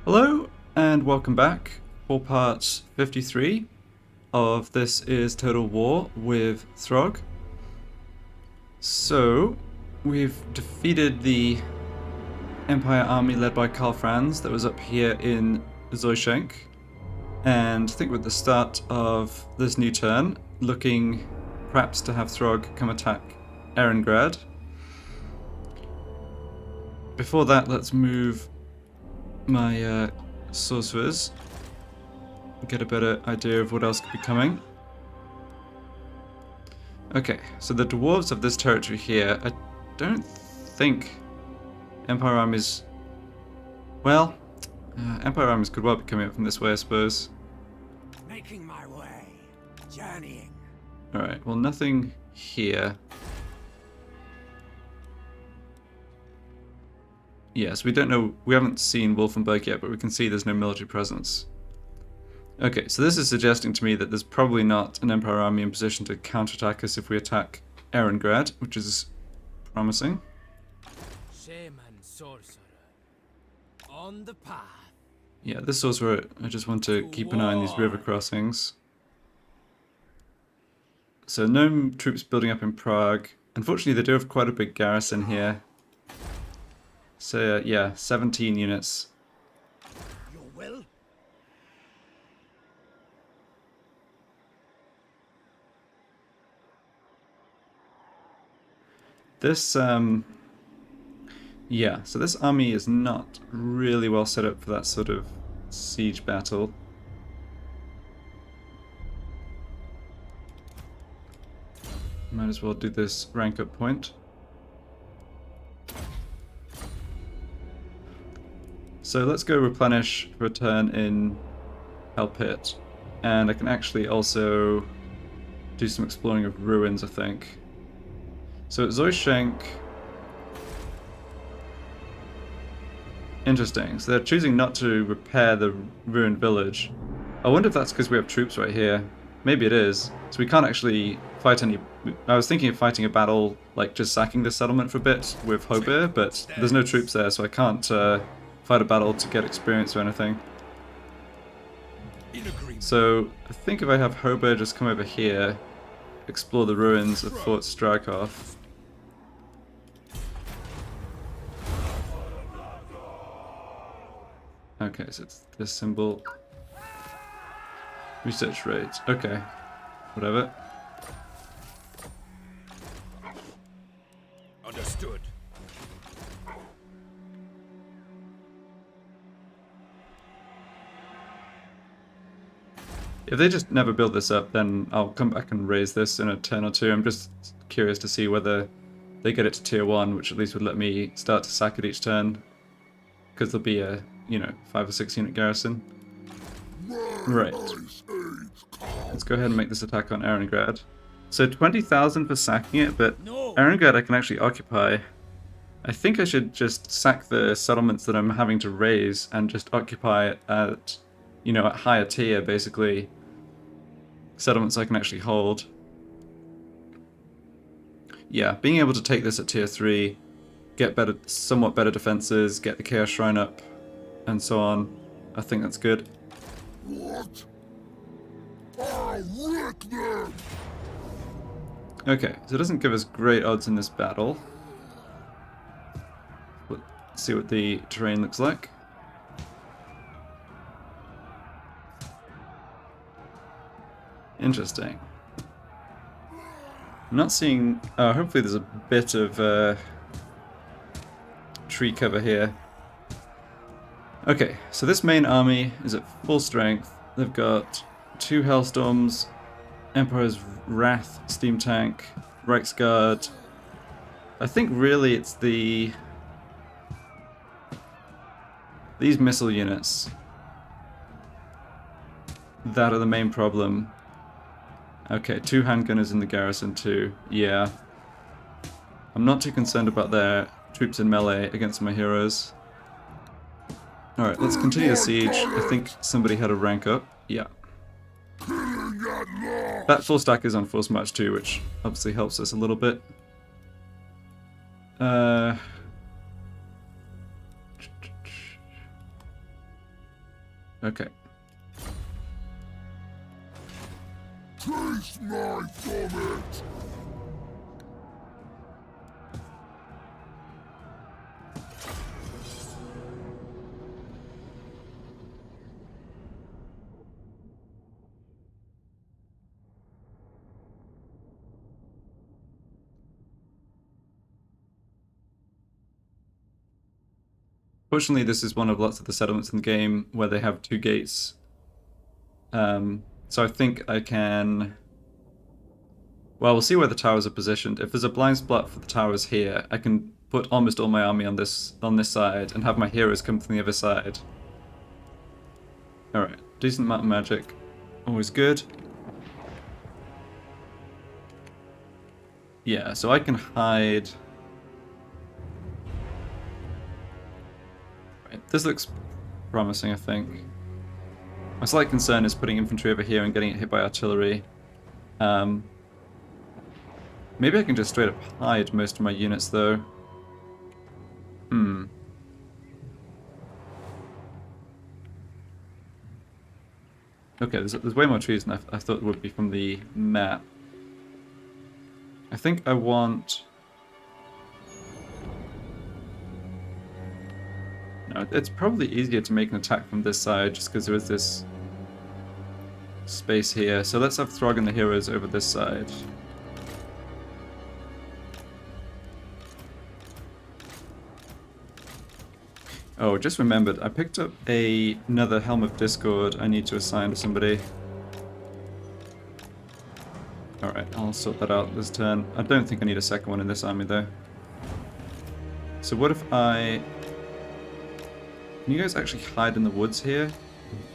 Hello and welcome back for part 53 of This is Total War with Throgg. So, we've defeated the Empire army led by Karl Franz that was up here in Zoishenk, and I think we're at the start of this new turn, looking perhaps to have Throgg come attack Erengrad. Before that, let's move my sorcerers, get a better idea of what else could be coming. Okay, so the dwarves of this territory here, I don't think Empire armies, well, Empire armies could well be coming up from this way, I suppose. Making my way, journeying. Alright, well, nothing here. Yes, we don't know, we haven't seen Wolfenburg yet, but we can see there's no military presence. Okay, so this is suggesting to me that there's probably not an Empire army in position to counterattack us if we attack Erengrad, which is promising. Shaman sorcerer, on the path. Yeah, this sorcerer, I just want to keep an eye on these river crossings. So no troops building up in Prague. Unfortunately, they do have quite a big garrison here. So yeah, 17 units. Your will? This, yeah, so this army is not really well set up for that sort of siege battle. Might as well do this rank up point. So let's go replenish for a turn in Hell Pit. And I can actually also do some exploring of ruins, I think. So at Zoishenk... Interesting. So they're choosing not to repair the ruined village. I wonder if that's because we have troops right here. Maybe it is. So we can't actually fight any... I was thinking of fighting a battle, like just sacking this settlement for a bit with Ogre, but there's no troops there, so I can't fight a battle to get experience or anything. So I think if I have Ogre just come over here, explore the ruins of Fort Strakov. Okay, so it's this symbol. Research rate. Okay. Whatever. Understood. If they just never build this up, then I'll come back and raise this in a turn or two. I'm just curious to see whether they get it to tier 1, which at least would let me start to sack it each turn. Because there'll be a, 5 or 6 unit garrison. Right. Let's go ahead and make this attack on Erengrad. So 20,000 for sacking it, but Erengrad I can actually occupy. I think I should just sack the settlements that I'm having to raise and just occupy it at, at higher tier, basically. Settlements I can actually hold. Yeah, being able to take this at tier 3, get somewhat better defenses, get the Chaos Shrine up, and so on. I think that's good. What? I'll wreck them! Okay, so it doesn't give us great odds in this battle. Let's see what the terrain looks like. Interesting. I'm not seeing... hopefully there's a bit of tree cover here. Okay, so this main army is at full strength. They've got 2 Hellstorms, Emperor's Wrath Steam Tank, Reichsguard. I think really it's these missile units that are the main problem. Okay, 2 handgunners in the garrison too. Yeah. I'm not too concerned about their troops in melee against my heroes. Alright, let's continue the siege. I think somebody had a rank up. Yeah. That full stack is on force march too, which obviously helps us a little bit. Okay. Taste my vomit! Fortunately, this is one of lots of the settlements in the game where they have 2 gates. So I think I can... Well, we'll see where the towers are positioned. If there's a blind spot for the towers here, I can put almost all my army on this side and have my heroes come from the other side. Alright, decent amount of magic. Always good. Yeah, so I can hide... Right, this looks promising, I think. My slight concern is putting infantry over here and getting it hit by artillery. Maybe I can just straight up hide most of my units, though. Okay, there's way more trees than I thought would be from the map. I think I want... No, it's probably easier to make an attack from this side, just because there is this space here. So let's have Throgg and the heroes over this side. Oh, just remembered, I picked up another Helm of Discord I need to assign to somebody. Alright, I'll sort that out this turn. I don't think I need a second one in this army, though. So what if I... Can you guys actually hide in the woods here?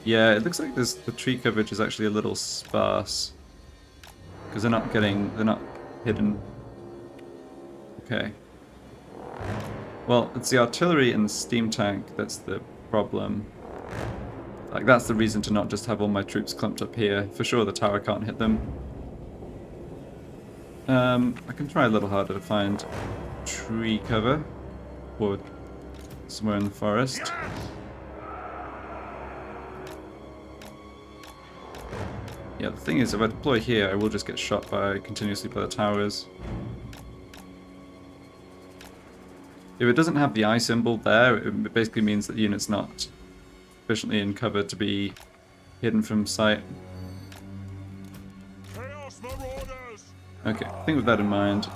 Yeah, it looks like the tree coverage is actually a little sparse. Because they're not hidden. Okay. Well, it's the artillery and the steam tank that's the problem. Like, that's the reason to not just have all my troops clumped up here. For sure the tower can't hit them. I can try a little harder to find tree cover. Or somewhere in the forest. Yeah, the thing is, if I deploy here, I will just get shot continuously by the towers. If it doesn't have the eye symbol there, it basically means that the unit's not sufficiently in cover to be hidden from sight. Okay, think with that in mind.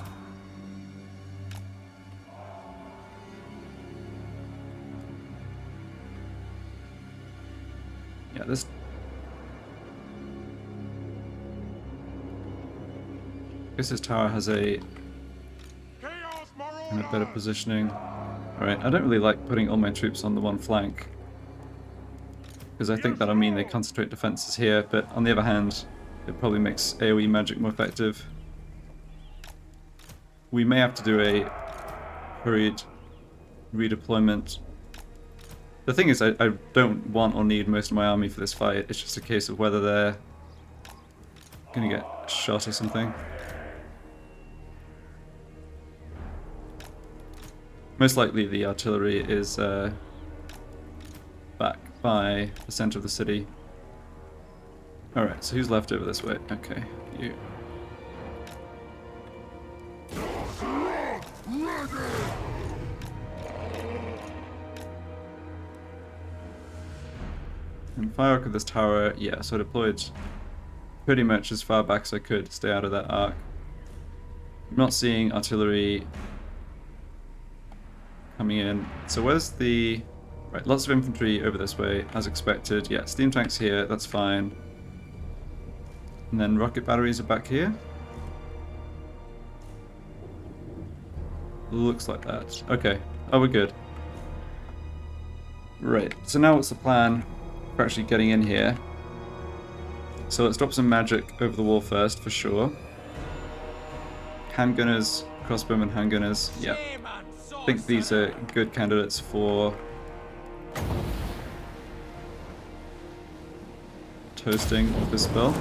Yeah, this... I guess this tower has a kind of better positioning. Alright, I don't really like putting all my troops on the one flank, because I think that'll mean they concentrate defenses here, but on the other hand, it probably makes AoE magic more effective. We may have to do a hurried redeployment. The thing is, I don't want or need most of my army for this fight. It's just a case of whether they're gonna get shot or something. Most likely the artillery is back by the center of the city. Alright, so who's left over this way? Okay, you. And fire arc of this tower, yeah, so I deployed pretty much as far back as I could to stay out of that arc. I'm not seeing artillery coming in. So where's the... Right, lots of infantry over this way, as expected. Yeah, steam tanks here, that's fine. And then rocket batteries are back here. Looks like that. Okay. Oh, we're good. Right, so now what's the plan for actually getting in here? So let's drop some magic over the wall first, for sure. Handgunners, crossbowmen, handgunners. Yeah. I think these are good candidates for toasting with this spell.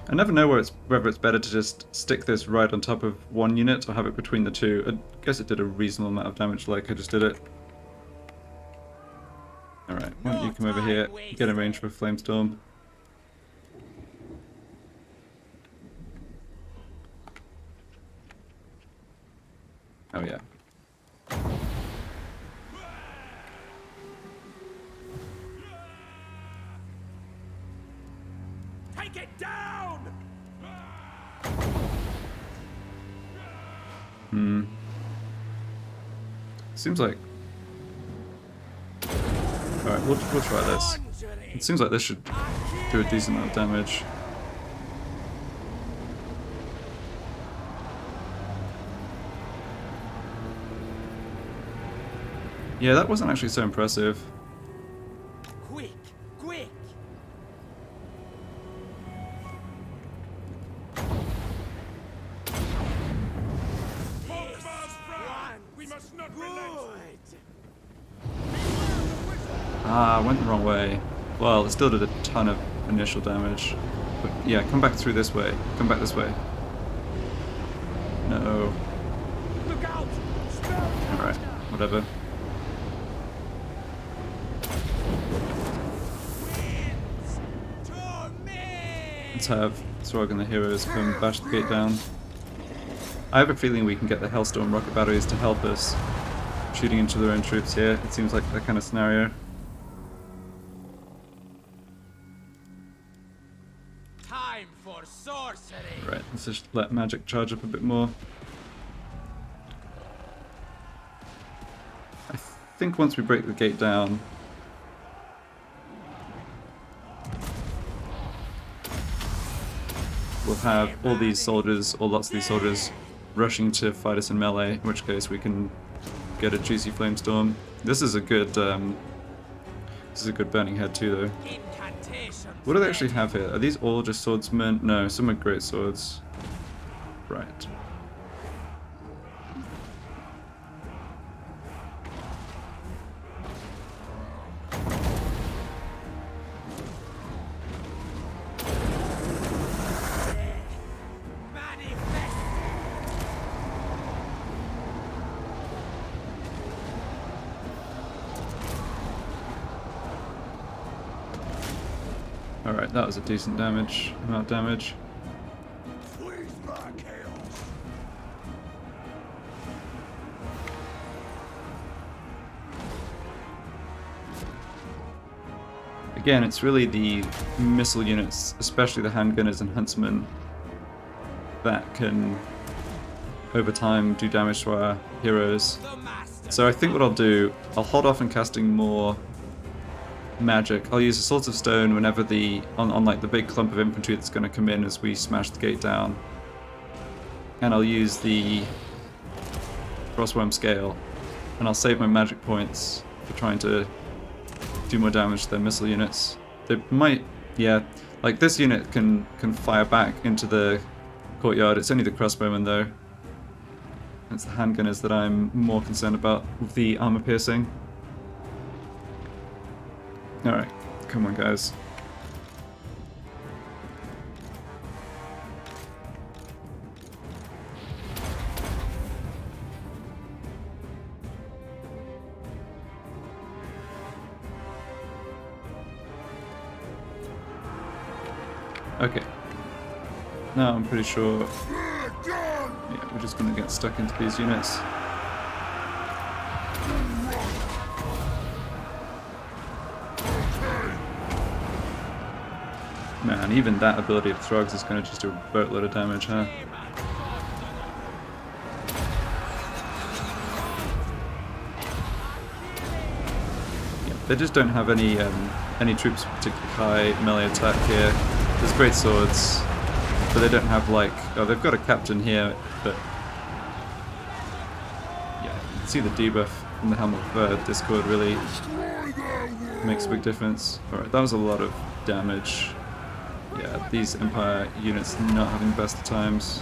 I never know whether it's better to just stick this right on top of one unit or have it between the two. I guess it did a reasonable amount of damage like I just did it. Alright, why don't you come over here, get in range for a Flamestorm. Oh yeah. Take it down! Seems like... Alright, we'll try this. It seems like this should do a decent amount of damage. Yeah, that wasn't actually so impressive. Quick, quick! We must not relent. Ah, I went the wrong way. Well, it still did a ton of initial damage. But yeah, come back through this way. Come back this way. No. Look out! Alright, whatever. Let's have Throgg and the heroes come bash the gate down. I have a feeling we can get the Hellstorm rocket batteries to help us shooting into their own troops here. It seems like that kind of scenario. Time for sorcery! Right, let's just let magic charge up a bit more. I think once we break the gate down, we'll have all these soldiers, or lots of these soldiers, rushing to fight us in melee, in which case we can get a juicy Flamestorm. This is a good burning head too, though. What do they actually have here? Are these all just swordsmen? No, some are great swords. Right. Alright, that was a decent amount of damage. Please back chaos. Again, it's really the missile units, especially the handgunners and huntsmen, that can, over time, do damage to our heroes. So I think what I'll do, I'll hold off on casting more magic. I'll use a Swords of Stone whenever on like the big clump of infantry that's going to come in as we smash the gate down. And I'll use the Frostworm Scale. And I'll save my magic points for trying to do more damage to their missile units. They might, yeah, like this unit can fire back into the courtyard. It's only the crossbowmen though. It's the handgunners that I'm more concerned about with the armor piercing. Alright, come on guys. Okay. Now I'm pretty sure, yeah, we're just gonna get stuck into these units. Man, even that ability of Throgg's is going to just do a boatload of damage, huh? Yeah, they just don't have any troops with particularly high melee attack here. There's great swords, but they don't have like... Oh, they've got a captain here, but... Yeah, you can see the debuff from the Helm of Discord really makes a big difference. Alright, that was a lot of damage. Yeah, these Empire units not having the best of times.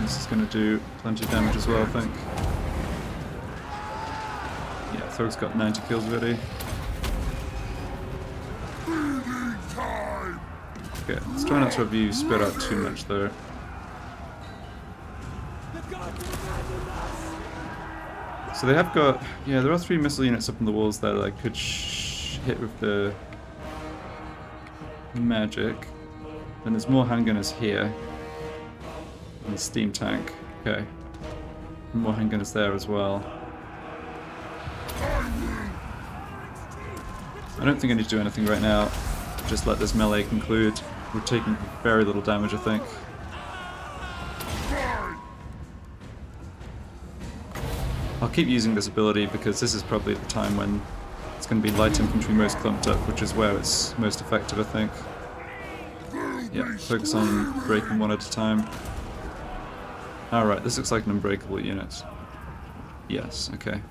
This is going to do plenty of damage as well, I think. Yeah, Throgg's got 90 kills already. Okay, let's try not to have you spread out too much though. So they have got, yeah, there are 3 missile units up on the walls there that I could hit with the magic. And there's more handgunners here. And the steam tank. Okay. And more handgunners there as well. I don't think I need to do anything right now. Just let this melee conclude. We're taking very little damage, I think. I'll keep using this ability because this is probably the time when it's going to be light infantry most clumped up, which is where it's most effective, I think. Yeah, focus on breaking one at a time. Alright, this looks like an unbreakable unit. Yes, okay.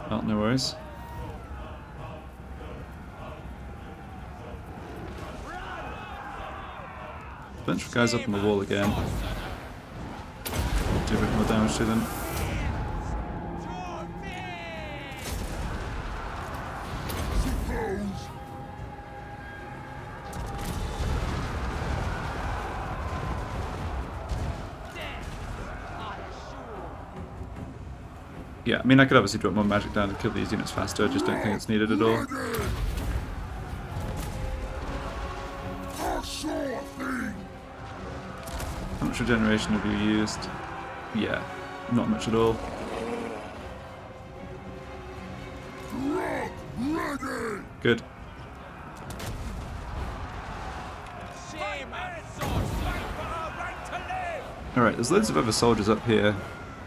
Well, no worries. Bunch of guys up on the wall again. Do a bit more damage to them. Yeah, I mean, I could obviously drop more magic down to kill these units faster, I just don't think it's needed at all. How much regeneration have you used? Yeah, not much at all. Good. Alright, there's loads of other soldiers up here,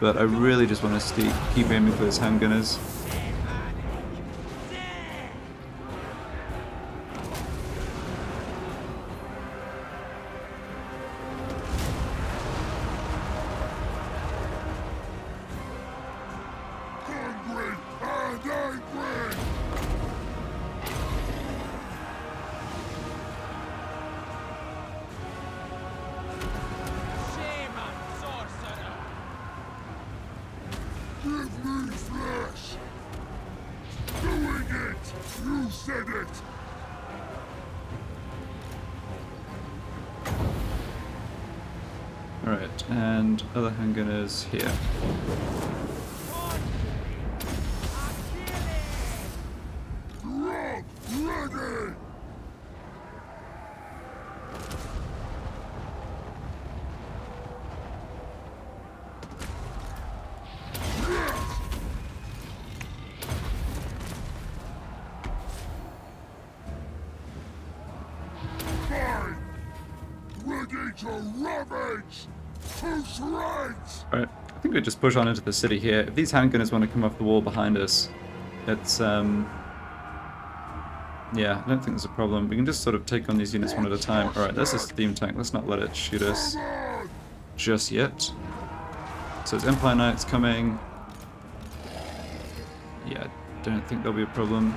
but I really just want to keep aiming for those handgunners. Alright, and other handgunners here. Alright, I think we just push on into the city here. If these handgunners want to come off the wall behind us, it's, yeah, I don't think there's a problem. We can just sort of take on these units one at a time. Alright, there's a steam tank. Let's not let it shoot us just yet. So it's Empire Knights coming. Yeah, I don't think there'll be a problem.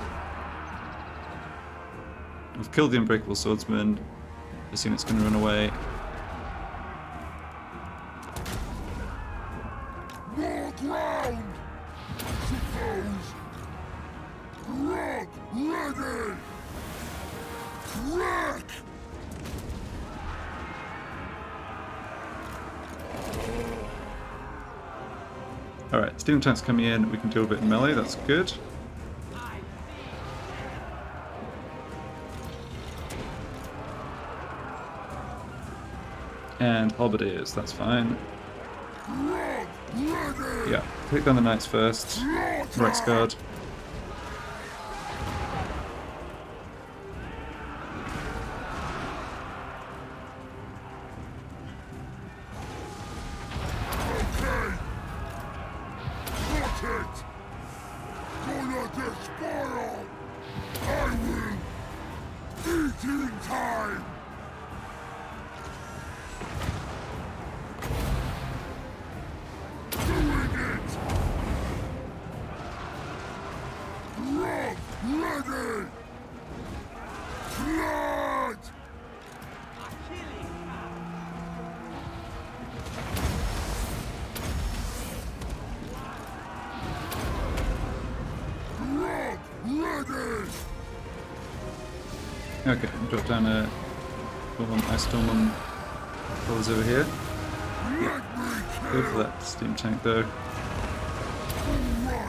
We've killed the Unbreakable Swordsman. This unit's going to run away. More ground! Suppose! Rock ready! Crack! Alright, steam tanks coming in. We can do a bit of melee, that's good. And halberdiers, that's fine. Yeah, take down the knights first. Right guard. Okay, drop down a Go on, Ice Storm on fellas over here. Let me Go for that steam tank though. right.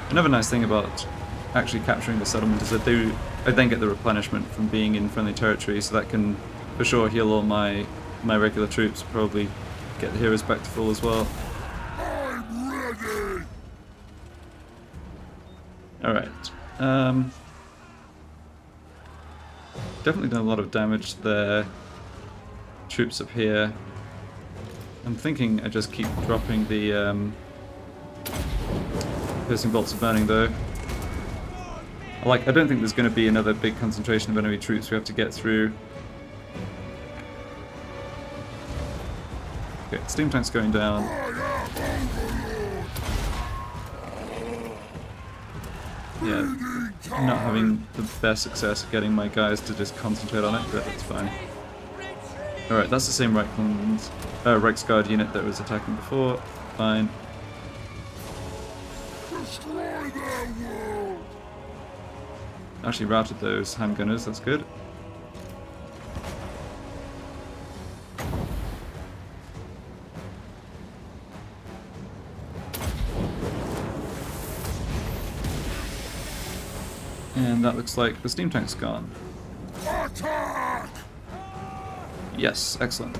Another nice thing about actually capturing the settlement is that I then get the replenishment from being in friendly territory, so that can for sure heal all my regular troops, probably get the heroes back to full as well. I'm ready. Alright. Definitely done a lot of damage to their troops up here. I'm thinking I just keep dropping the piercing bolts of burning though. I don't think there's going to be another big concentration of enemy troops we have to get through. Okay, steam tank's going down. Yeah, not having the best success getting my guys to just concentrate on it, but that's fine. Alright, that's the same Reichsguard unit that was attacking before. Fine. Destroy their world. Actually routed those handgunners, that's good. And that looks like the steam tank's gone. Attack. Yes, excellent.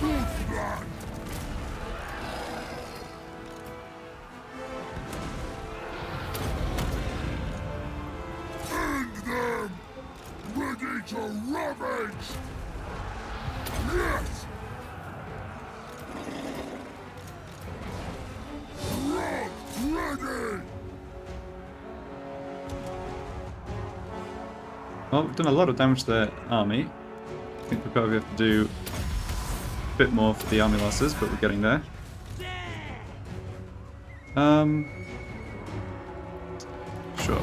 Wolfman. End them. Ready to ravage. Yes. Rock ready. Well, we've done a lot of damage to their army. I think we probably have to do a bit more for the army losses, but we're getting there. Sure.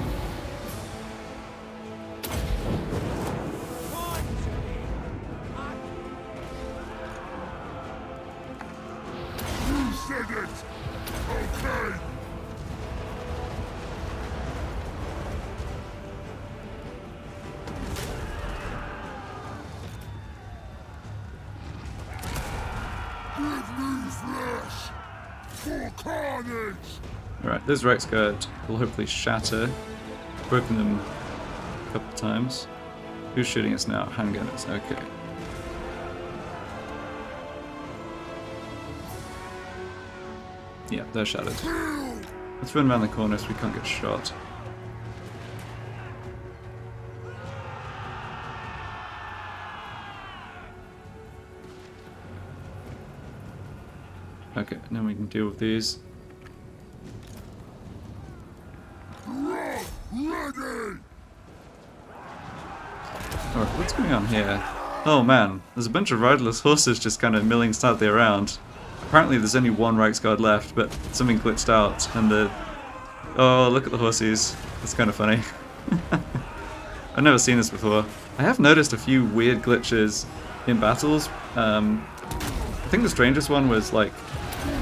You said it. Okay. Give me flesh for carnage. Alright, this Reichsguard will hopefully shatter. Broken them a couple of times. Who's shooting us now? Handgunners, okay. Yeah, they're shattered. Let's run around the corner so we can't get shot. Okay, now we can deal with these. Rock ready. Alright, what's going on here? Oh man, there's a bunch of riderless horses just kind of milling sadly around. Apparently there's only one Reichsguard left, but something glitched out and the... Oh, look at the horses. That's kind of funny. I've never seen this before. I have noticed a few weird glitches in battles. I think the strangest one was like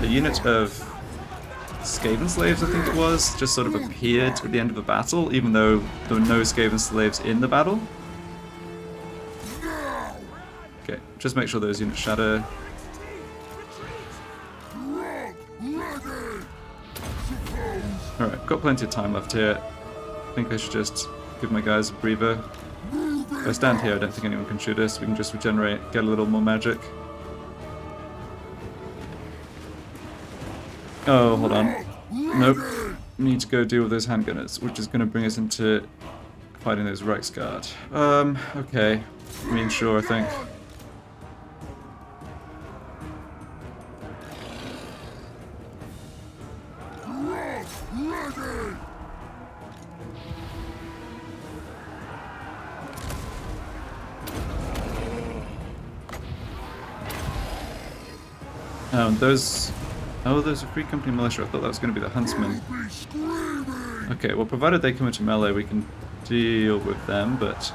a unit of Skaven slaves, I think it was, just sort of appeared at the end of a battle, even though there were no Skaven slaves in the battle. Now. Okay, just make sure those units shatter. Rock ready. Suppose. Alright, got plenty of time left here. I think I should just give my guys a breather. If I stand here, I don't think anyone can shoot us. We can just regenerate, get a little more magic. Oh, hold on. Nope. We need to go deal with those handgunners, which is going to bring us into fighting those Reichsguard. Okay. I mean, sure, I think. Rock ready. Those... Oh, there's a Free Company Militia. I thought that was going to be the Huntsmen. Be screaming. Okay, well, provided they come into melee, we can deal with them, but...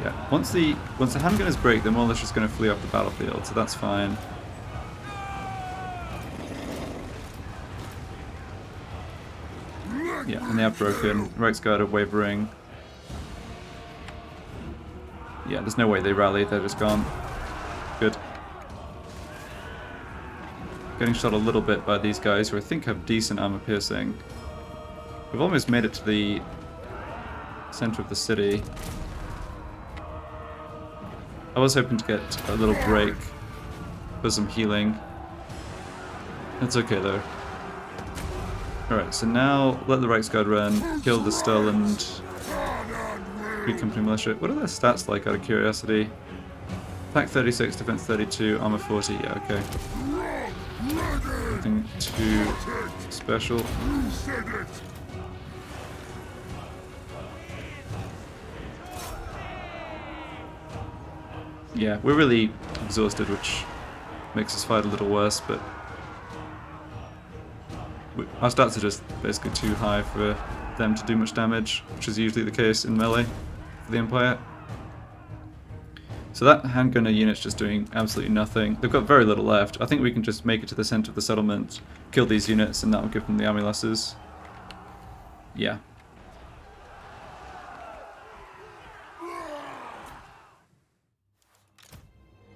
Yeah, once the handgunners break, they're more or less just going to flee off the battlefield, so that's fine. Yeah, and they have broken. Reichsguard are wavering. Yeah, there's no way they rally, they're just gone. Good. Getting shot a little bit by these guys, who I think have decent armor piercing. We've almost made it to the center of the city. I was hoping to get a little break for some healing. That's okay though. Alright, so now let the Reichsguard run, kill the Sterland Free Company Militia. What are their stats like, out of curiosity? Attack 36, defense 32, armor 40, yeah, okay. Nothing too special. Yeah, we're really exhausted, which makes us fight a little worse, but our stats are just basically too high for them to do much damage, which is usually the case in melee for the Empire. So that handgunner unit's just doing absolutely nothing. They've got very little left. I think we can just make it to the center of the settlement, kill these units, and that'll give them the army losses. Yeah.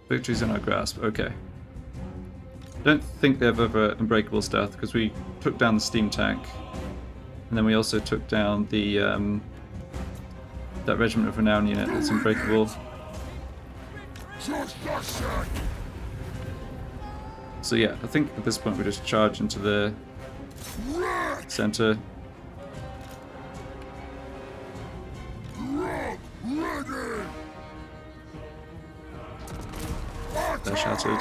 Victories in our grasp, okay. Don't think they have ever unbreakable stats, because we took down the steam tank, and then we also took down the that Regiment of Renown unit that's unbreakable. So yeah, I think at this point we just charge into the center. They're shattered.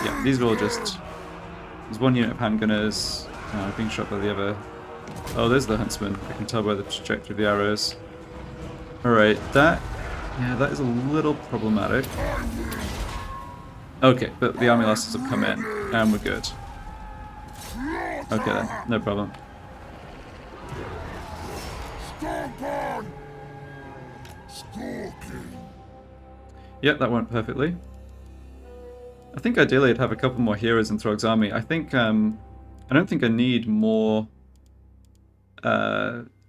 Yeah, these are all just... There's one unit of handgunners being shot by the other. Oh, there's the huntsman. I can tell by the trajectory of the arrows. Alright, that is a little problematic. Okay, but the army losses have come in, and we're good. Okay then, no problem. Yep, that went perfectly. I think ideally I'd have a couple more heroes in Throgg's army. I think I don't think I need more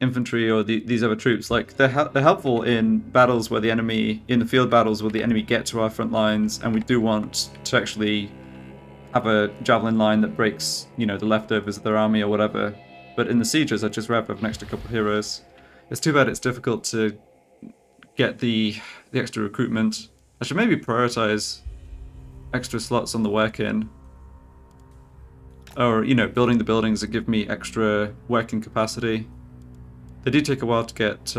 infantry or these other troops. Like they're helpful in battles where the enemy, in the field battles where the enemy get to our front lines, and we do want to actually have a javelin line that breaks, you know, the leftovers of their army or whatever. But in the sieges, I'd just rather have an extra couple of heroes. It's too bad it's difficult to get the extra recruitment. I should maybe prioritize extra slots on the work-in. Or, you know, building the buildings that give me extra working capacity. They do take a while to get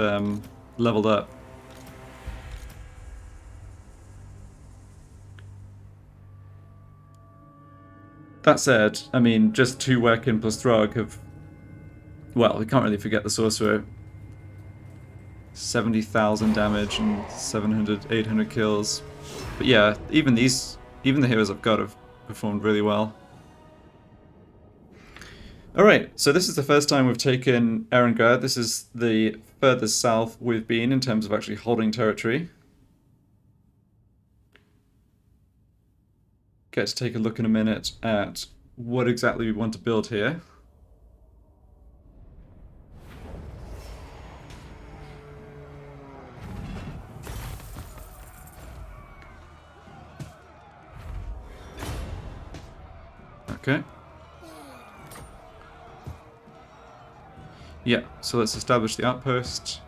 leveled up. That said, I mean, just 2 work-in plus Throgg have... Well, we can't really forget the Sorcerer. 70,000 damage and 700, 800 kills. But yeah, even the heroes I've got have performed really well. Alright, so this is the first time we've taken Erengrad. This is the furthest south we've been in terms of actually holding territory. Get to take a look in a minute at what exactly we want to build here. Okay. Yeah, so let's establish the outpost.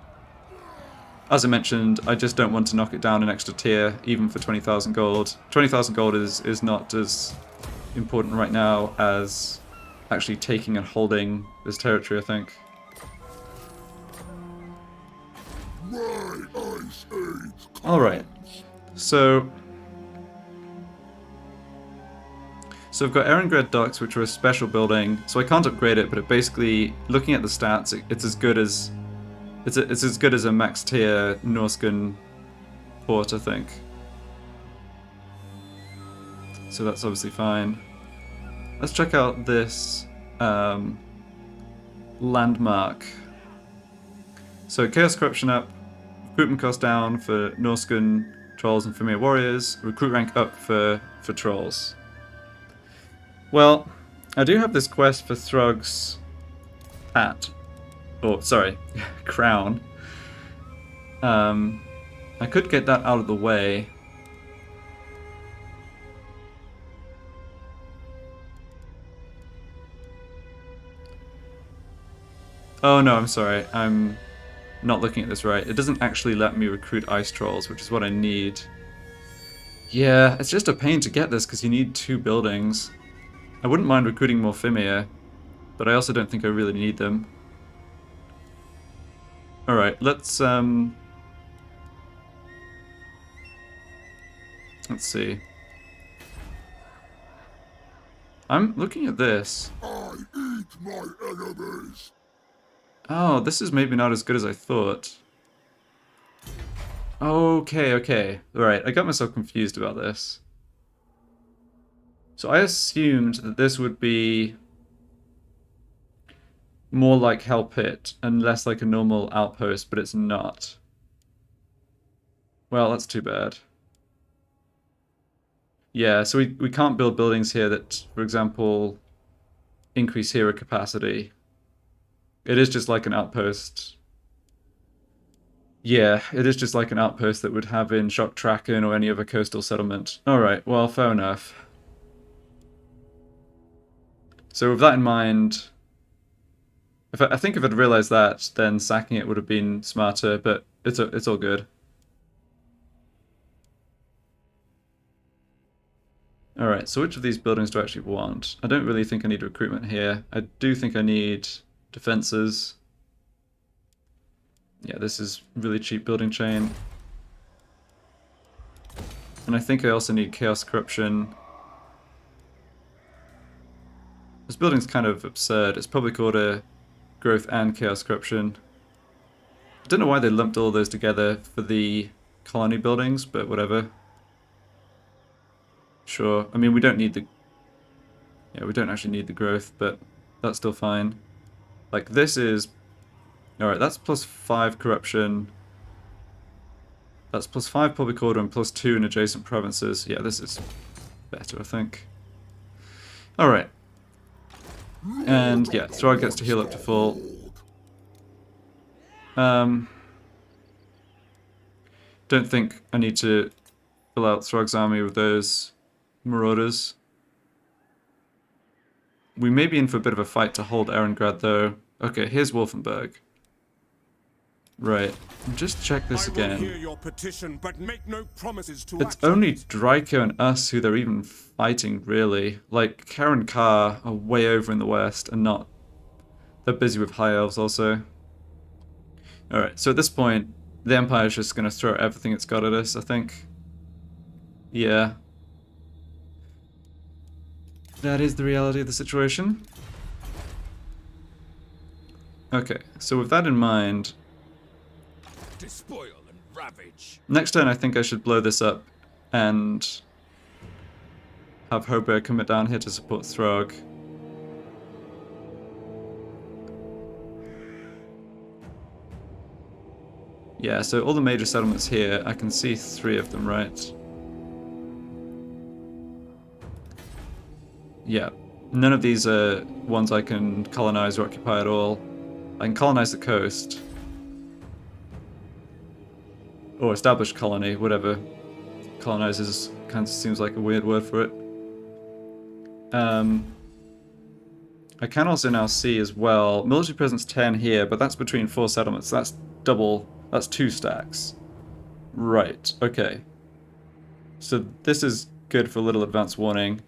As I mentioned, I just don't want to knock it down an extra tier, even for 20,000 gold. 20,000 gold is not as important right now as actually taking and holding this territory, I think. Alright, so we've got Erengrad Docks, which are a special building, so I can't upgrade it, but it basically, looking at the stats, it's as good as a max tier Norscan port, I think. So that's obviously fine. Let's check out this landmark. So Chaos Corruption up, recruitment cost down for Norscan trolls and familiar warriors, recruit rank up for trolls. Well, I do have this quest for Throgg's hat. Or, sorry, crown. I could get that out of the way. Oh no, I'm sorry. I'm not looking at this right. It doesn't actually let me recruit ice trolls, which is what I need. Yeah, it's just a pain to get this because you need 2 buildings. I wouldn't mind recruiting more Fimir, but I also don't think I really need them. Alright, let's see. I'm looking at this. I eat my enemies. Oh, this is maybe not as good as I thought. Okay, okay. Alright, I got myself confused about this. So I assumed that this would be more like Hell Pit and less like a normal outpost, but it's not. Well, that's too bad. Yeah, so we can't build buildings here that, for example, increase hero capacity. It is just like an outpost. Yeah, it is just like an outpost that would have in Shock Traken or any other coastal settlement. Alright, well, fair enough. So with that in mind, I think if I'd realized that, then sacking it would have been smarter, but it's all good. Alright, so which of these buildings do I actually want? I don't really think I need recruitment here. I do think I need defenses. Yeah, this is really cheap building chain. And I think I also need Chaos Corruption. This building's kind of absurd. It's Public Order, Growth, and Chaos Corruption. I don't know why they lumped all those together for the colony buildings, but whatever. Sure. I mean, we don't need the... Yeah, we don't actually need the growth, but that's still fine. Like, this is... Alright, that's +5 corruption. That's +5 public order and +2 in adjacent provinces. Yeah, this is better, I think. Alright. And, yeah, Throgg gets to heal up to full. Don't think I need to fill out Throgg's army with those marauders. We may be in for a bit of a fight to hold Erengrad, though. Okay, here's Wolfenburg. Right, just check this again. I will hear your petition, but make no promises to It's act only on it. Draco and us who they're even fighting, really. Like, Karen Carr are way over in the west and not... They're busy with High Elves also. Alright, so at this point, the Empire's just going to throw everything it's got at us, I think. Yeah. That is the reality of the situation. Okay, so with that in mind... Despoil and ravage. Next turn I think I should blow this up and have Hoberg come down here to support Throgg. Yeah, so all the major settlements here, I can see 3 of them, right? Yeah, none of these are ones I can colonize or occupy at all. I can colonize the coast. Or established colony, whatever. Colonizers kind of seems like a weird word for it. I can also now see as well, military presence 10 here, but that's between 4 settlements. That's double, that's 2 stacks. Right, okay. So this is good for a little advance warning.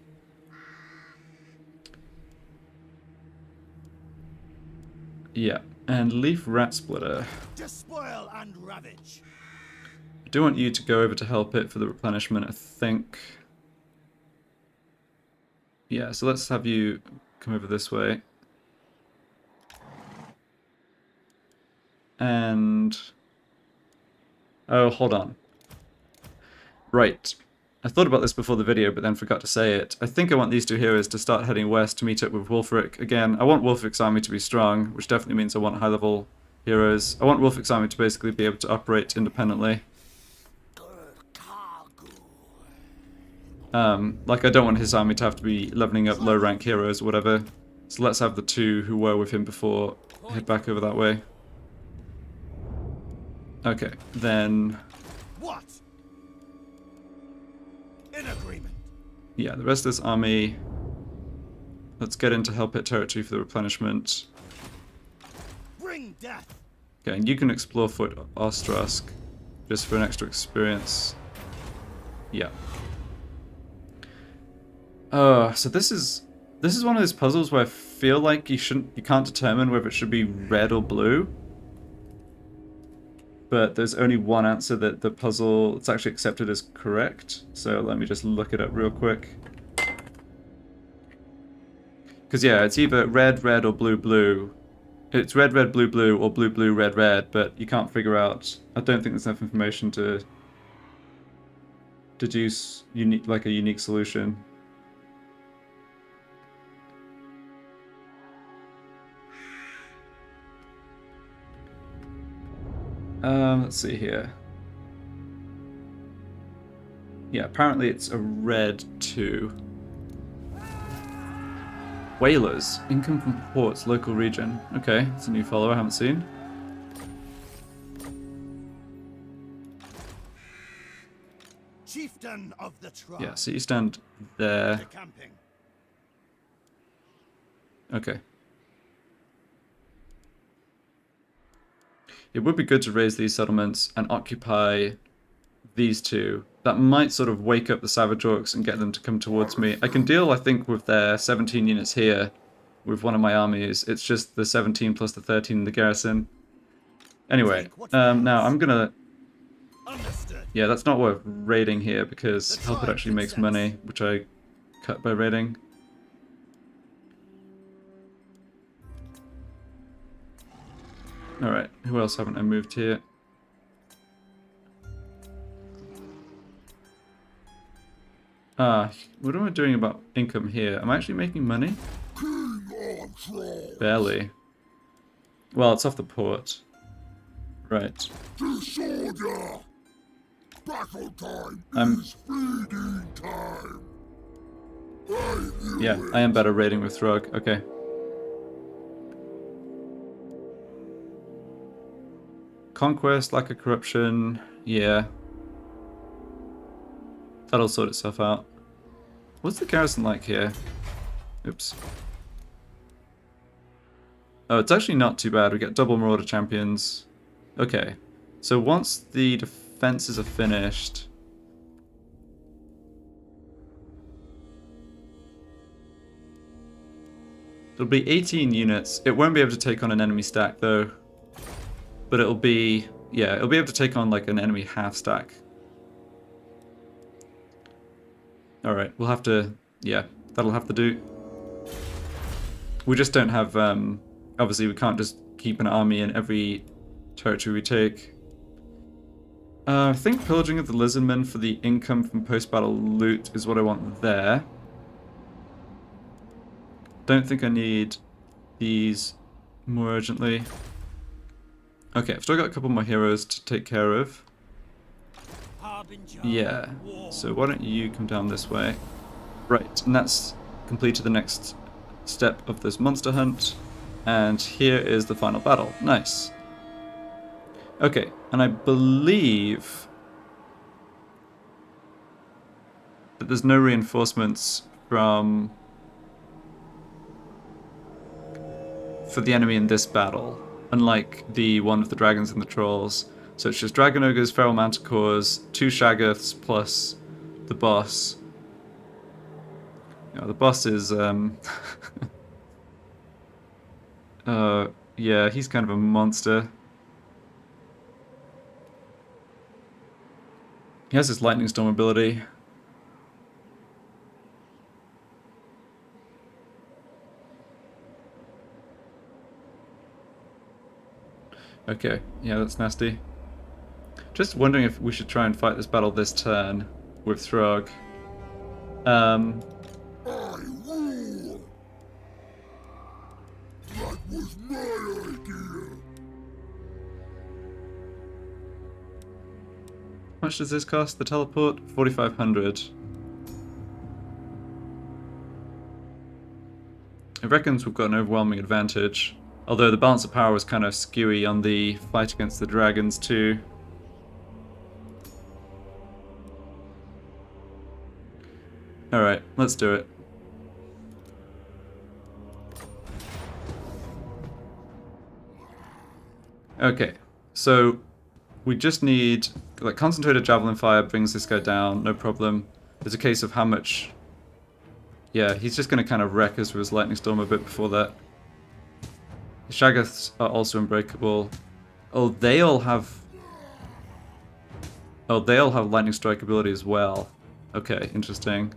Yeah, and Leaf Rat Splitter. Despoil and ravage. I do want you to go over to help it for the replenishment, I think. Yeah, so let's have you come over this way. And... Oh, hold on. Right. I thought about this before the video, but then forgot to say it. I think I want these two heroes to start heading west to meet up with Wulfric. Again, I want Wulfric's army to be strong, which definitely means I want high-level heroes. I want Wulfric's army to basically be able to operate independently. Like, I don't want his army to have to be leveling up low-rank heroes or whatever. So let's have the two who were with him before head back over that way. Okay, then... What? In agreement. Yeah, the rest of this army... Let's get into Hell Pit territory for the replenishment. Bring death. Okay, and you can explore Fort Ostrask just for an extra experience. Yeah. So this is one of those puzzles where I feel like you can't determine whether it should be red or blue. But there's only one answer that the puzzle it's actually accepted as correct. So let me just look it up real quick. Because yeah, it's either red, red, or blue, blue. It's red, red, blue, blue, or blue, blue, red, red, but you can't figure out... I don't think there's enough information to deduce a unique solution. Let's see here. Yeah, apparently it's a red 2. Whalers. Income from ports, local region. Okay, it's a new follower I haven't seen. Chieftain of the tribe. Yeah, so you stand there. Camping. Okay. It would be good to raise these settlements and occupy these two. That might sort of wake up the Savage Orcs and get them to come towards me. I can deal, I think, with their 17 units here with one of my armies. It's just the 17 plus the 13 in the garrison. Anyway, now I'm gonna... Understood. Yeah, that's not worth raiding here because Help It actually makes money, which I cut by raiding. Alright, who else haven't I moved here? What am I doing about income here? Am I actually making money? Barely. Well, it's off the port. Right. Disorder! Battle time is feeding time! Yeah, I am better raiding with Throgg. Okay. Conquest, lack of corruption. Yeah. That'll sort itself out. What's the garrison like here? Oops. Oh, it's actually not too bad. We get double Marauder champions. Okay. So once the defenses are finished... There'll be 18 units. It won't be able to take on an enemy stack, though. But it'll be... Yeah, it'll be able to take on, like, an enemy half stack. Alright, we'll have to... Yeah, that'll have to do. We just don't have... Obviously, we can't just keep an army in every territory we take. I think pillaging of the Lizardmen for the income from post-battle loot is what I want there. Don't think I need these more urgently. Okay, I've still got a couple more heroes to take care of. Yeah, so why don't you come down this way? Right, and that's completed the next step of this monster hunt. And here is the final battle. Nice. Okay, and I believe that there's no reinforcements for the enemy in this battle, unlike the one with the dragons and the trolls. So it's just dragon ogres, feral manticores, 2 shaggoths plus the boss. You know, the boss is yeah, he's kind of a monster. He has his lightning storm ability. Okay, yeah, that's nasty. Just wondering if we should try and fight this battle this turn. with Throgg. I rule. That was my idea. How much does this cost? The teleport? 4,500. It reckons we've got an overwhelming advantage. Although the balance of power was kind of skewy on the fight against the dragons too. Alright, let's do it. Okay, so we just need, like, concentrated javelin fire brings this guy down, no problem. It's a case of how much. Yeah, he's just going to kind of wreck us with his lightning storm a bit before that. The Shaggoths are also unbreakable. Oh, they all have lightning strike ability as well. Okay, interesting.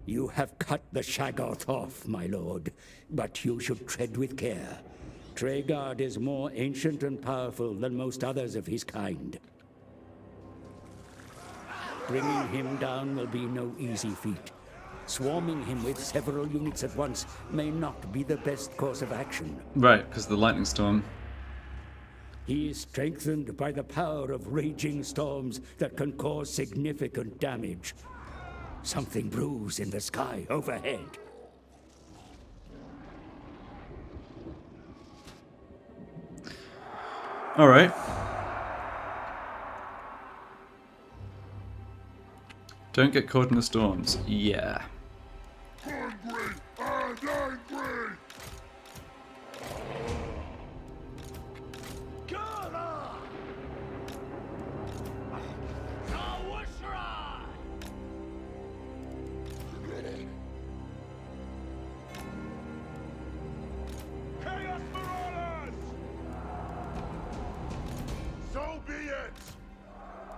You have cut the Shaggoth off, my lord, but you should tread with care. Throgg is more ancient and powerful than most others of his kind. Bringing him down will be no easy feat. Swarming him with several units at once may not be the best course of action. Right, because of the lightning storm. He is strengthened by the power of raging storms that can cause significant damage. Something brews in the sky overhead. All right. Don't get caught in the storms. Yeah. Hungry and angry.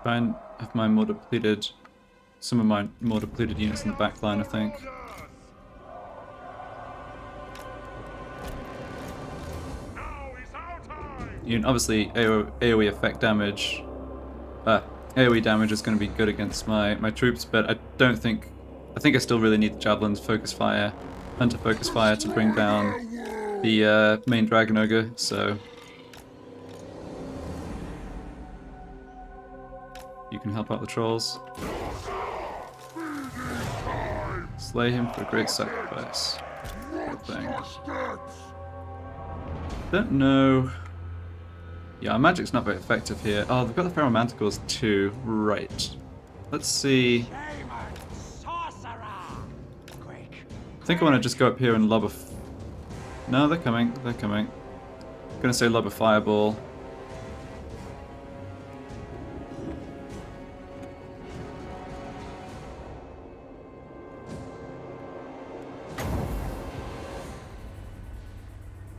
Fine, have my more depleted, some of my more depleted units in the back line, I think. Obviously, AoE effect damage, AoE damage is going to be good against my troops, but I think I still really need the Javelin's focus fire, Hunter focus fire to bring down the main Dragon Ogre, so... You can help out the trolls. Slay him for a great sacrifice. Good thing. Don't know. Yeah, our magic's not very effective here. Oh, they've got the Feral Manticores too. Right. Let's see. I think I want to just go up here and lob a... No, they're coming. They're coming. I'm gonna say lob a fireball.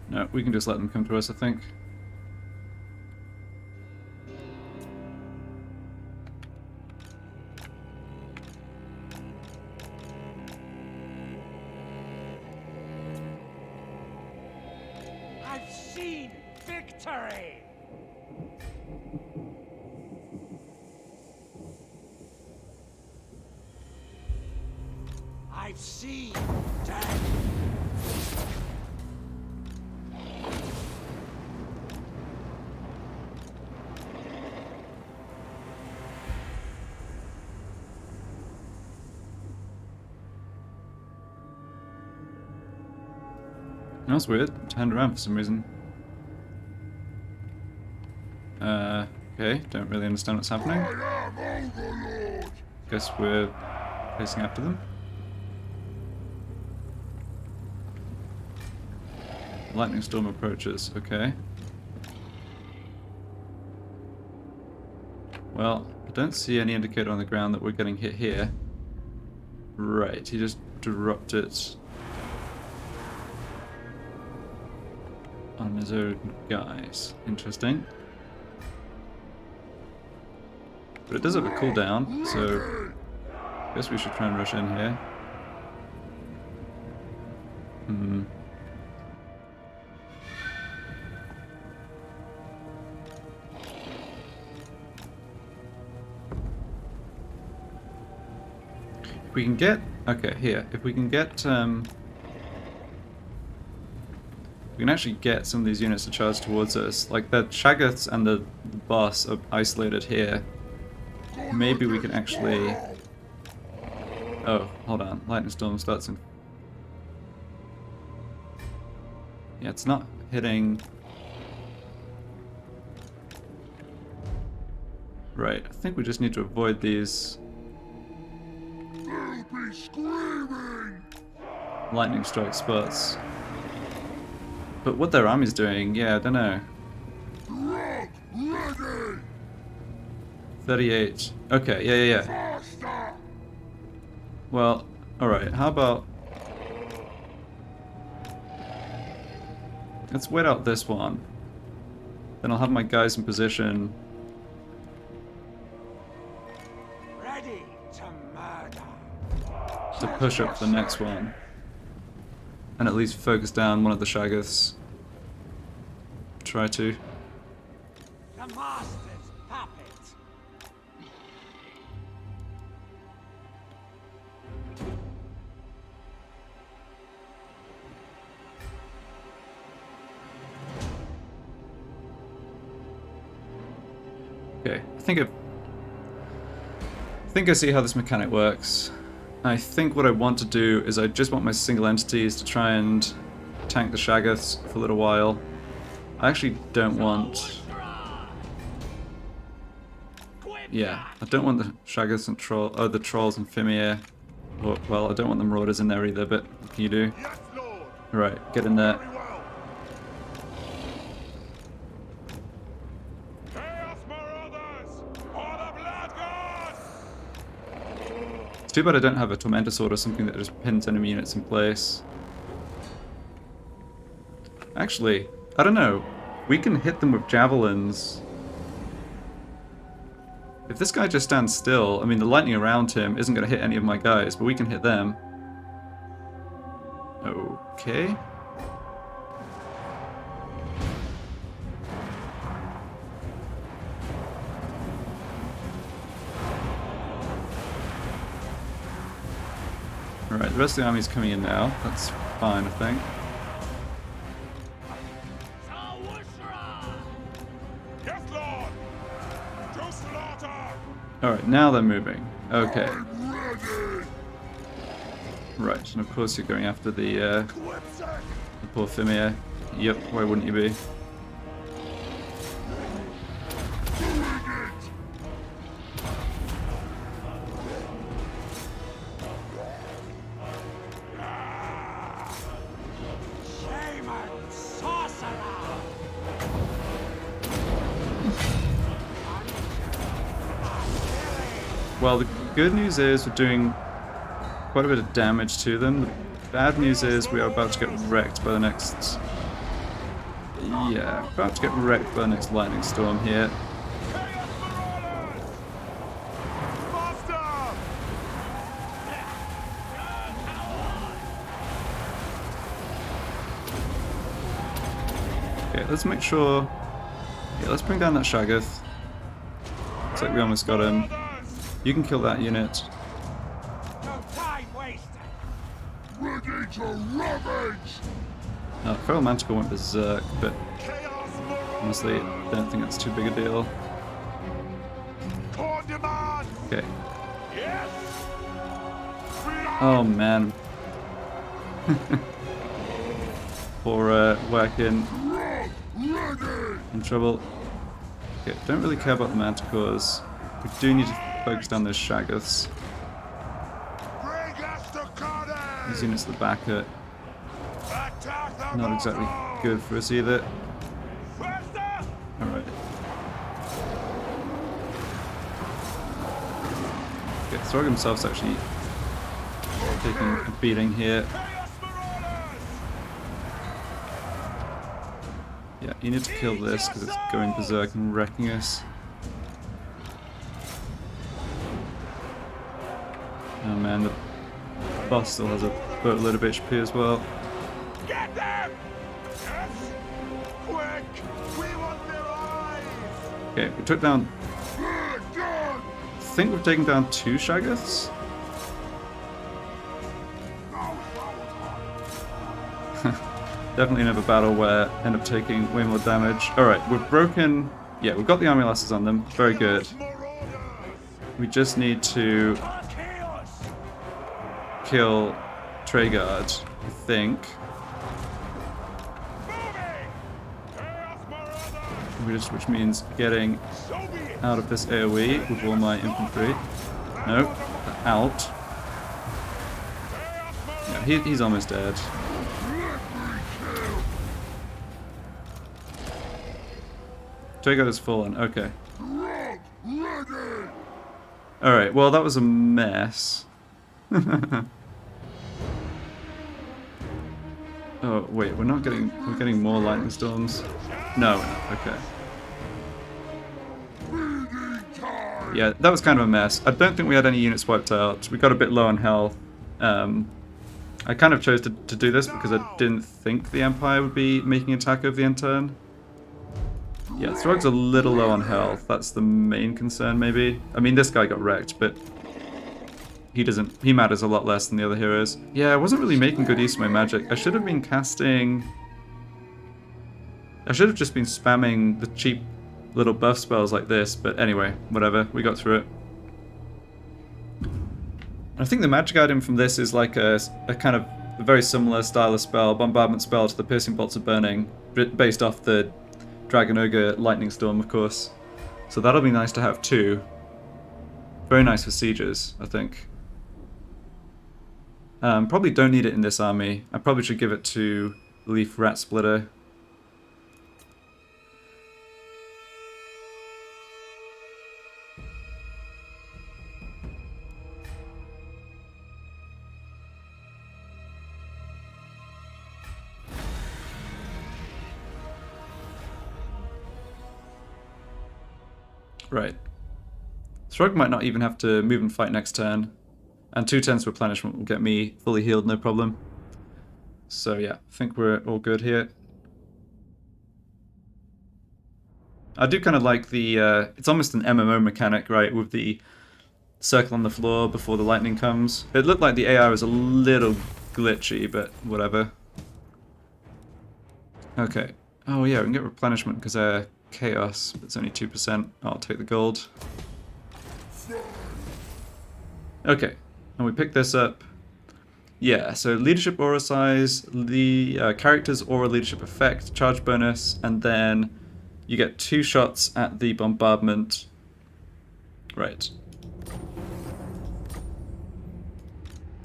No, we can just let them come to us, I think. I've seen victory! I've seen death! That's weird. It turned around for some reason. Okay, don't really understand what's happening. I am Overlord. Guess we're chasing after them. Lightning storm approaches, okay. Well, I don't see any indicator on the ground that we're getting hit here. Right, he just dropped it on his own guys. Interesting. But it does have a cooldown, so I guess we should try and rush in here. Hmm. If we can get... Okay, here. If we can get... we can actually get some of these units to charge towards us. Like, the Shaggoths and the boss are isolated here. Maybe we can actually... Oh, hold on. Lightning Storm starts in... Yeah, it's not hitting... Right, I think we just need to avoid these... They'll be screaming! lightning strike spots. But what their army's doing, yeah, I don't know. Throgg, ready! 38. Okay, yeah. Faster! Well, alright, how about... Let's wait out this one. Then I'll have my guys in position. Ready to murder. To push up the next one. And at least focus down one of the Shaggoths. Try to. The master's puppet. Okay, I think I see how this mechanic works. I think what I want to do is I just want my single entities to try and tank the Shaggoths for a little while. I actually don't want... Yeah, I don't want the Shaggoths and the Trolls and Fimir. Or, well, I don't want the Marauders in there either, but what can you do? Yes, Lord. Right, get in there. Very well. Chaos Marauders! For the Blood God! It's too bad I don't have a Tormentor Sword or something that just pins enemy units in place. Actually, I don't know. We can hit them with javelins. If this guy just stands still, I mean, the lightning around him isn't going to hit any of my guys, but we can hit them. Okay. Alright, the rest of the army's coming in now. That's fine, I think. Yes, Lord! To slaughter! Alright, now they're moving. Okay. I'm ready! Right, and of course you're going after the poor Fimir. Yep, why wouldn't you be? Shaman sorcerer. Well, the good news is we're doing quite a bit of damage to them. The bad news is we are about to get wrecked by the next... Yeah, about to get wrecked by the next lightning storm here. Chaos Marauders! Faster! Okay, let's make sure... Yeah, let's bring down that Shaggoth. Looks like we almost got him. You can kill that unit. No time wasted. Ready to ravage! Feral Manticore went berserk, but Chaos Marauders! honestly, I don't think it's too big a deal. Core demand! Okay. Yes! Oh man. Poor Workin Ready! in trouble. Okay, don't really care about the Manticores. We do need to focus down those Shaggoths. Bring us to Carnage! These units at the back are Attack the not exactly Marauders! good for us either. Faster! Alright. Okay, Throgg himself's actually taking a beating here. Chaos Marauders! Yeah, you need to kill this because it's going berserk and wrecking us. Oh man, the boss still has a boatload of HP as well. Get them! Yes! Quick! We want their eyes! Okay, we took down... They're done! I think we've taken down 2 Shaggoths. Definitely another battle where I end up taking way more damage. Alright, we've broken... Yeah, we've got the army lasses on them. Very good. We just need to kill Throgg, I think. Which means getting out of this AoE with all my infantry. No, out. Yeah, he's almost dead. Throgg has fallen, okay. Throgg, ready! Alright, well that was a mess. Oh wait, we're getting more lightning storms. No, we're not. Okay. Feeding time! Yeah, that was kind of a mess. I don't think we had any units wiped out. We got a bit low on health. I kind of chose to do this because I didn't think the Empire would be making attack over the end turn. Yeah, Throgg's a little low on health. That's the main concern, maybe. I mean, this guy got wrecked, but he matters a lot less than the other heroes. Yeah, I wasn't really making good use of my magic. I should have been casting... I should have just been spamming the cheap little buff spells like this, but anyway, whatever. We got through it. I think the magic item from this is like a kind of a very similar style of spell, bombardment spell to the Piercing Bolts of Burning, based off the Dragon Ogre Lightning Storm, of course. So that'll be nice to have too. Very nice for sieges, I think. Probably don't need it in this army. I probably should give it to Leaf Rat Splitter. Right. Throgg might not even have to move and fight next turn. And 2 turns replenishment will get me fully healed, no problem. So yeah, I think we're all good here. I do kind of like the... it's almost an MMO mechanic, right? With the circle on the floor before the lightning comes. It looked like the AI was a little glitchy, but whatever. Okay. Oh yeah, we can get replenishment because they're chaos. It's only 2%. I'll take the gold. Okay. And we pick this up. Yeah, so leadership aura size, the character's aura leadership effect, charge bonus, and then you get 2 shots at the bombardment. Right.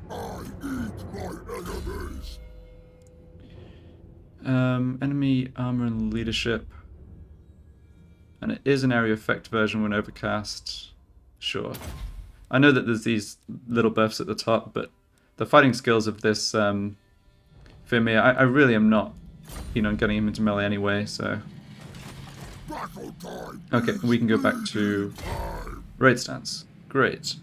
I eat my enemies! Enemy armor and leadership. And it is an area effect version when overcast. Sure. I know that there's these little buffs at the top, but the fighting skills of this Fimir, I really am not keen on getting him into melee anyway, so... Battle time! Okay, we can go back to raid stance. Great.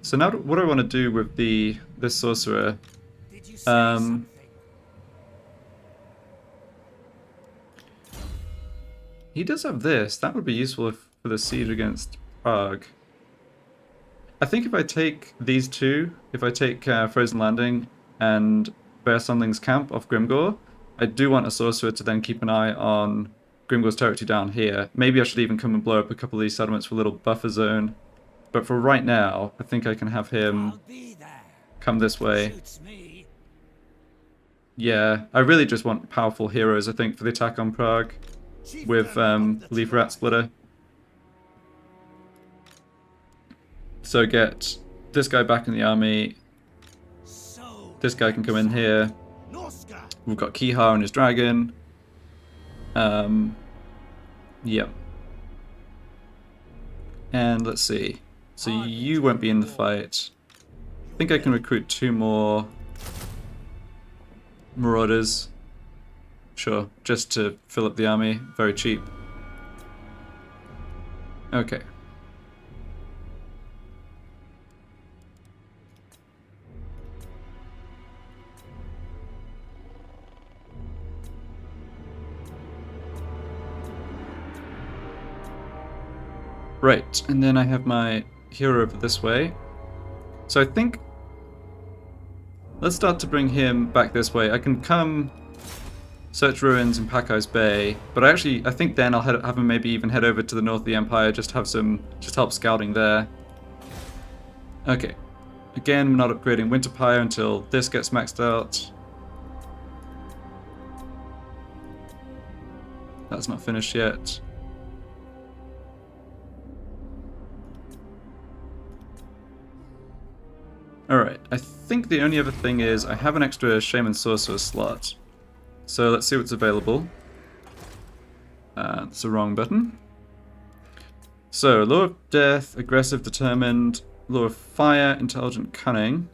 So now what do I want to do with this sorcerer? Did you say something? He does have this. That would be useful for the siege against Prague. I think if I take these two, if I take Frozen Landing and Bear Sunling's camp off Grimgor, I do want a sorcerer to then keep an eye on Grimgor's territory down here. Maybe I should even come and blow up a couple of these settlements for a little buffer zone. But for right now, I think I can have him I'll be there. come this way. Suits me. Yeah, I really just want powerful heroes, I think, for the attack on Prague with Leaf Rat Splitter. So get this guy back in the army. So This guy can come in here. Norscan. We've got Kihar and his dragon. Yep. And let's see. So you won't be in the fight. I think I can recruit 2 more Marauders. Sure, just to fill up the army. Very cheap. Okay. Right, and then I have my hero over this way. So I think... let's start to bring him back this way. I can come search ruins in Pakai's Bay, but I think then I'll have him maybe even head over to the north of the Empire, just help scouting there. Okay. Again, we're not upgrading Winterpire until this gets maxed out. That's not finished yet. Alright, I think the only other thing is I have an extra Shaman Sorcerer slot. So let's see what's available. That's the wrong button. So, Law of Death, Aggressive, Determined, Law of Fire, Intelligent, Cunning,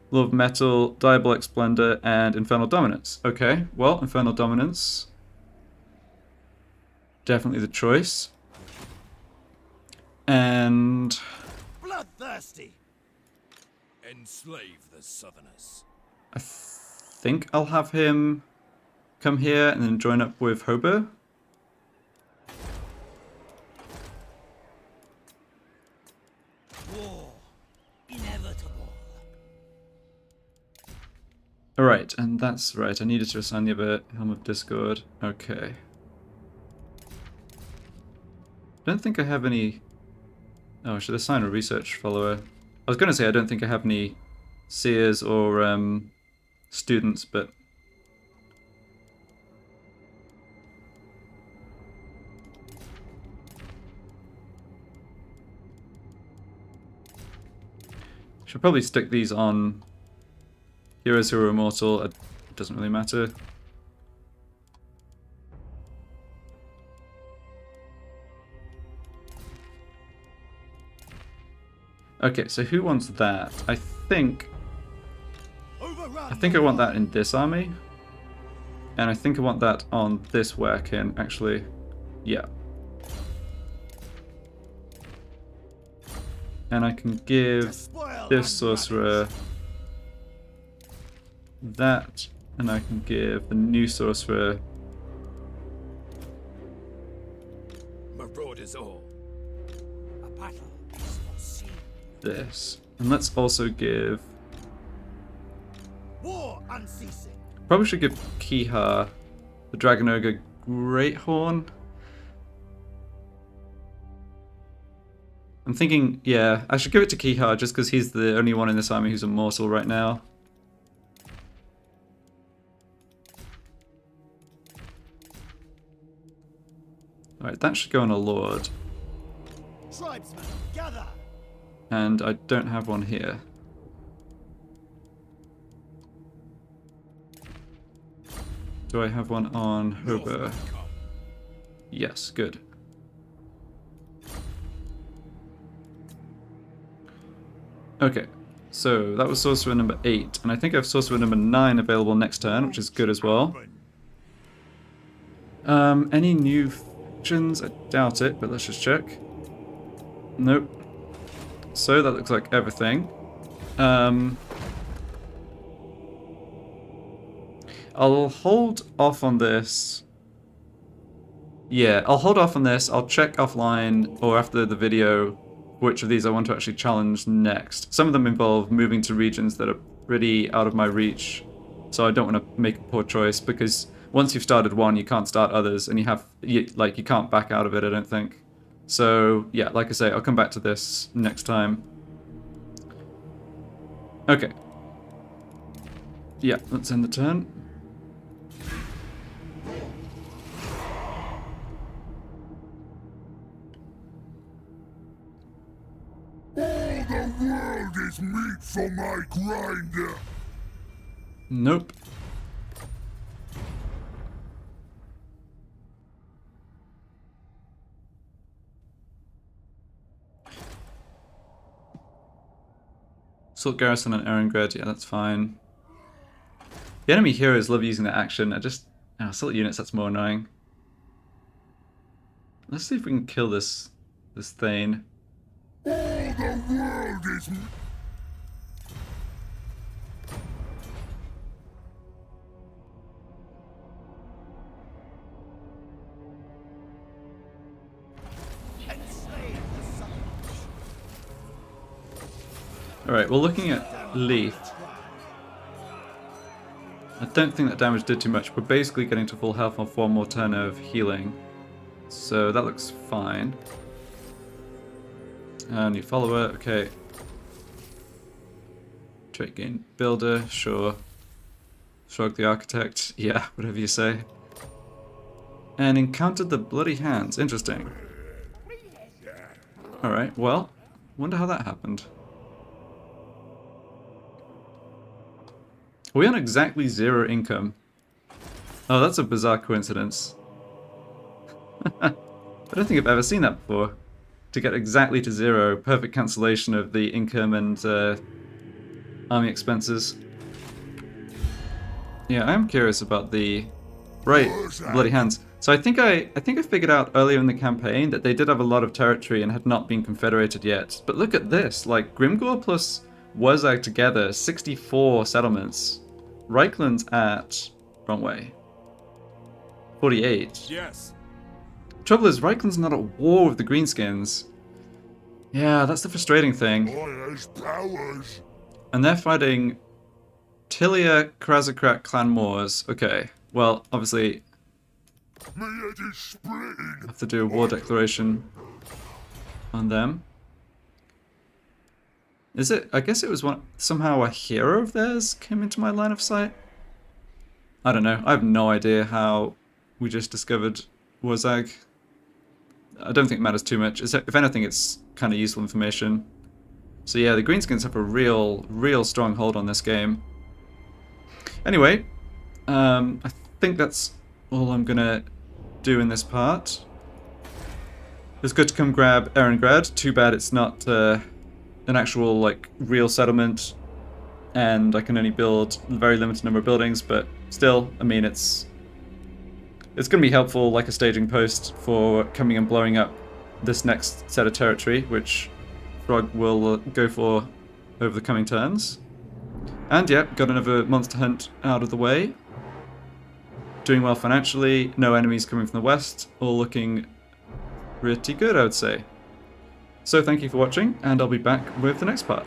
Law of Metal, Diabolic Splendor, and Infernal Dominance. Okay, well, Infernal Dominance. Definitely the choice. And... Bloodthirsty. Enslave the Southerners. I think I'll have him come here and then join up with Hober. War. Inevitable. Alright, and that's right. I needed to assign the other Helm of Discord. Okay. Don't think I have any... oh, I should assign a research follower. I was going to say I don't think I have any seers or students, but... should probably stick these on heroes who are immortal. It doesn't really matter. Okay, so who wants that? I think I want that in this army. And I think I want that on this Werkin, actually. Yeah. And I can give this sorcerer that, and I can give the new sorcerer Marauders all. A battle is foreseen. this. And let's also give... War unceasing. probably should give Kihar the Dragon Ogre Great Horn. I'm thinking, yeah, I should give it to Kihar just because he's the only one in this army who's immortal right now. Alright, that should go on a Lord. Tribesmen, gather. And I don't have one here. Do I have one on Hober? Yes, good. Okay, so that was sorcerer number 8, and I think I have sorcerer number 9 available next turn, which is good as well. Any new factions? I doubt it, but let's just check. Nope. So that looks like everything. I'll hold off on this. Yeah, I'll hold off on this. I'll check offline or after the video which of these I want to actually challenge next. Some of them involve moving to regions that are pretty out of my reach, so I don't want to make a poor choice, because once you've started one, you can't start others, and you can't back out of it, I don't think. So, yeah, like I say, I'll come back to this next time. Okay. Yeah, let's end the turn. All the world is meat for my grinder. Nope. Assault Garrison and Erengred, yeah, that's fine. The enemy heroes love using that action. Assault units, that's more annoying. Let's see if we can kill this this Thane. All the world is... Enslave the sun. Alright, well looking at Leaf, I don't think that damage did too much. We're basically getting to full health off one more turn of healing. So that looks fine. New follower, okay. Trait gain builder, sure. Throgg the architect, yeah, whatever you say. And encountered the bloody hands, interesting. Alright, well, wonder how that happened. Are we on exactly 0 income? Oh, that's a bizarre coincidence. I don't think I've ever seen that before. To get exactly to 0, perfect cancellation of the income and army expenses. Yeah, I am curious about the... Right, bloody hands. So I think I figured out earlier in the campaign that they did have a lot of territory and had not been confederated yet. But look at this, like Grimgor plus Wurzag together, 64 settlements. Reichland's at... wrong way. 48. Yes. Trouble is, Reichland's not at war with the Greenskins. Yeah, that's the frustrating thing. Fires, powers. And they're fighting Tilia Krazakrat Clan Moors. Okay, well, obviously, My head is splitting. have to do a war declaration on them. Is it? I guess it was somehow a hero of theirs came into my line of sight. I don't know. I have no idea how we just discovered Wurzag. I don't think it matters too much. If anything, it's kind of useful information. So yeah, the Greenskins have a real strong hold on this game. Anyway, I think that's all I'm gonna do in this part. It's good to come grab Erengrad. Too bad it's not an actual like real settlement, and I can only build a very limited number of buildings. But still, I mean, it's going to be helpful, like a staging post for coming and blowing up this next set of territory, which Throgg will go for over the coming turns. And yeah, got another monster hunt out of the way. Doing well financially, no enemies coming from the west, all looking pretty good, I would say. So thank you for watching, and I'll be back with the next part.